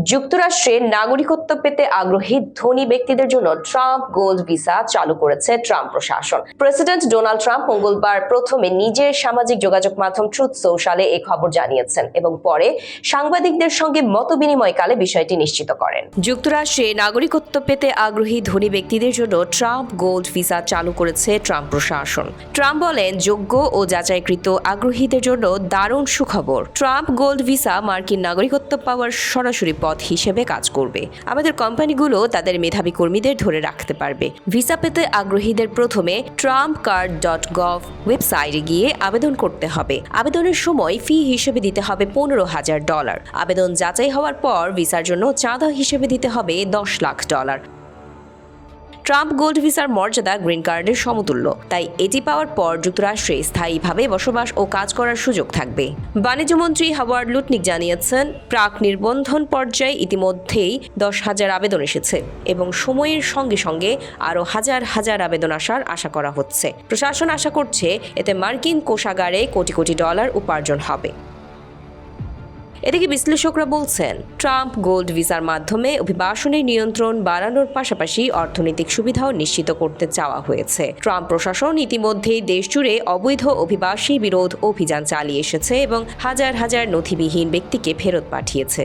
যুক্তরাষ্ট্রে নাগরিকত্ব পেতে আগ্রহী ধনী ব্যক্তিদের জন্য ট্রাম্প গোল্ড ভিসা চালু করেছে ট্রাম্প প্রশাসন। প্রেসিডেন্ট ডোনাল্ড ট্রাম্প মঙ্গলবার প্রথমে নিজের সামাজিক যোগাযোগ মাধ্যম ট্রুথ সোশ্যালে এই খবর জানিয়েছেন এবং পরে সাংবাদিকদের সঙ্গে মতবিনিময়কালে বিষয়টি নিশ্চিত করেন। যুক্তরাষ্ট্রে নাগরিকত্ব পেতে আগ্রহী ধনী ব্যক্তিদের জন্য ট্রাম্প গোল্ড ভিসা চালু করেছে ট্রাম্প প্রশাসন। ট্রাম্প বলেন, যোগ্য ও যাচাইকৃত আগ্রহীদের জন্য দারুণ সুখবর। ট্রাম্প গোল্ড ভিসা মার্কিন নাগরিকত্ব পাওয়ার সরাসরি পথ হিসেবে কাজ করবে। আমাদের কোম্পানিগুলো তাদের মেধাবী কর্মীদের ধরে রাখতে পারবে। ভিসা পেতে আগ্রহীদের প্রথমে trumpcard.gov ওয়েবসাইটে গিয়ে আবেদন করতে হবে। আবেদনের সময় ফি হিসেবে দিতে হবে $15,000। আবেদন যাচাই হওয়ার পর ভিসার জন্য চাঁদা হিসেবে দিতে হবে $10 লাখ। ট্রাম্প গোল্ড ভিসার মর্যাদা গ্রিন কার্ডের সমতুল্য, তাই এটি পাওয়ার পর যুক্তরাষ্ট্রে স্থায়ীভাবে বসবাস ও কাজ করার সুযোগ থাকবে। বাণিজ্যমন্ত্রী হাওয়ার্ড লুটনিক জানিয়েছেন, প্রাক নিবন্ধন পর্যায়ে ইতিমধ্যেই 10,000 আবেদন এসেছে এবং সময়ের সঙ্গে সঙ্গে আরও হাজার হাজার আবেদন আসার আশা করা হচ্ছে। প্রশাসন আশা করছে এতে মার্কিন কোষাগারে কোটি কোটি ডলার উপার্জন হবে। এদিকে বিশ্লেষকরা বলছেন, ট্রাম্প গোল্ড ভিসার মাধ্যমে অভিবাসনের নিয়ন্ত্রণ বাড়ানোর পাশাপাশি অর্থনৈতিক সুবিধাও নিশ্চিত করতে চাওয়া হয়েছে। ট্রাম্প প্রশাসন ইতিমধ্যেই দেশজুড়ে অবৈধ অভিবাসী বিরোধ অভিযান চালিয়ে এসেছে এবং হাজার হাজার নথিবিহীন ব্যক্তিকে ফেরত পাঠিয়েছে।